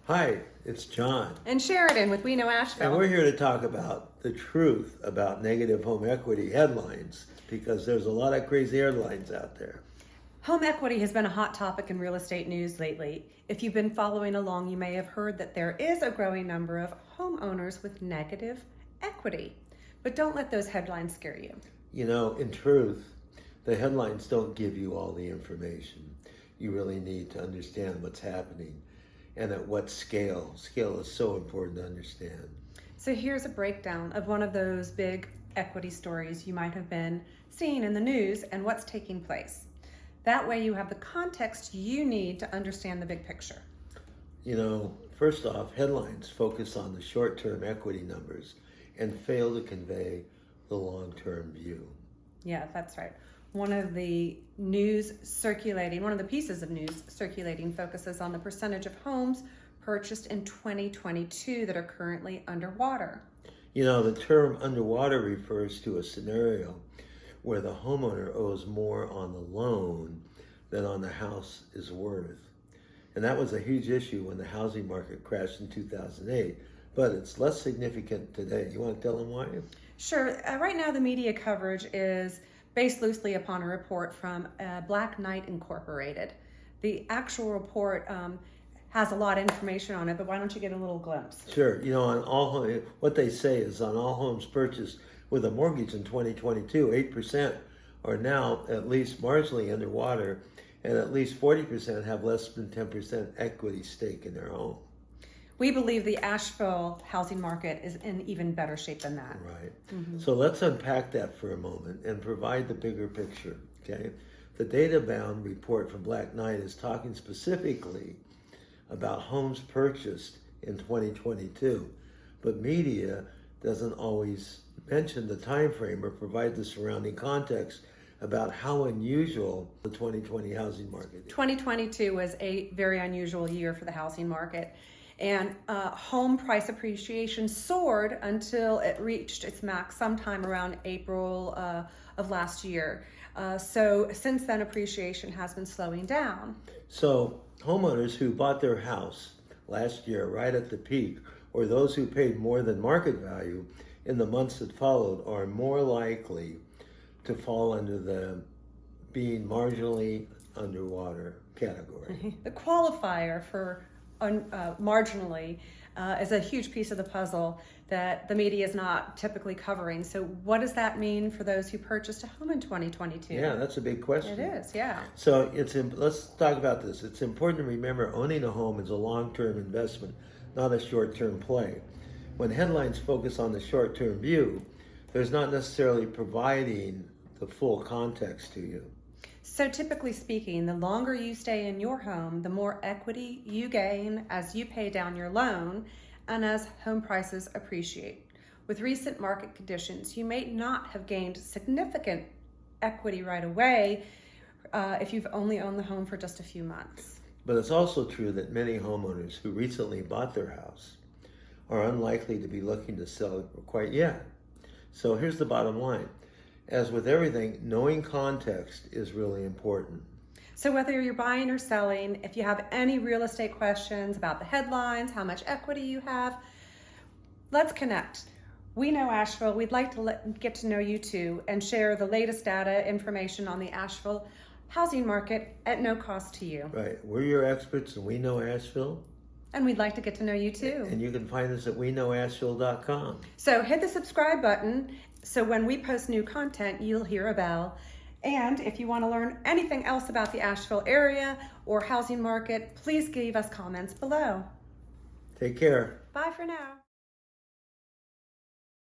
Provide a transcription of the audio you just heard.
Hi, it's John. And Sheridan with We Know Asheville. And we're here to talk about the truth about negative home equity headlines because there's a lot of crazy headlines out there. Home equity has been a hot topic in real estate news lately. If you've been following along, you may have heard that there is a growing number of homeowners with negative equity. But don't let those headlines scare you. You know, in truth, the headlines don't give you all the information. You really need to understand what's happening and at what scale. Scale is so important to understand. So here's a breakdown of one of those big equity stories you might have been seeing in the news and what's taking place. That way you have the context you need to understand the big picture. You know, first off, headlines focus on the short-term equity numbers and fail to convey the long-term view. Yeah, that's right. One of the pieces of news circulating focuses on the percentage of homes purchased in 2022 that are currently underwater. You know, the term underwater refers to a scenario where the homeowner owes more on the loan than on the house is worth. And that was a huge issue when the housing market crashed in 2008, but it's less significant today. You want to tell them why? Sure. Right now the media coverage is based loosely upon a report from Black Knight Incorporated. The actual report has a lot of information on it, but why don't you get a little glimpse? Sure. You know, what they say is on all homes purchased with a mortgage in 2022, 8% are now at least marginally underwater, and at least 40% have less than 10% equity stake in their home. We believe the Asheville housing market is in even better shape than that. Right. Mm-hmm. So let's unpack that for a moment and provide the bigger picture, okay? The data-bound report from Black Knight is talking specifically about homes purchased in 2022, but media doesn't always mention the time frame or provide the surrounding context about how unusual the 2020 housing market is. 2022 was a very unusual year for the housing market. And home price appreciation soared until it reached its max sometime around April of last year. So since then, appreciation has been slowing down. So homeowners who bought their house last year right at the peak, or those who paid more than market value in the months that followed, are more likely to fall under the being marginally underwater category. The qualifier for marginally is a huge piece of the puzzle that the media is not typically covering. So what does that mean for those who purchased a home in 2022? Yeah, that's a big question. It is, yeah. So let's talk about this. It's important to remember owning a home is a long-term investment, not a short-term play. When headlines focus on the short-term view, there's not necessarily providing the full context to you. So typically speaking, the longer you stay in your home, the more equity you gain as you pay down your loan and as home prices appreciate. With recent market conditions, you may not have gained significant equity right away if you've only owned the home for just a few months. But it's also true that many homeowners who recently bought their house are unlikely to be looking to sell quite yet. So here's the bottom line. As with everything, knowing context is really important. So whether you're buying or selling, if you have any real estate questions about the headlines, how much equity you have, let's connect. We Know Asheville. We'd like to get to know you too and share the latest data, information on the Asheville housing market at no cost to you. Right. We're your experts and We Know Asheville. And we'd like to get to know you too. And you can find us at weknowasheville.com. So hit the subscribe button so when we post new content, you'll hear a bell. And if you want to learn anything else about the Asheville area or housing market, please give us comments below. Take care. Bye for now.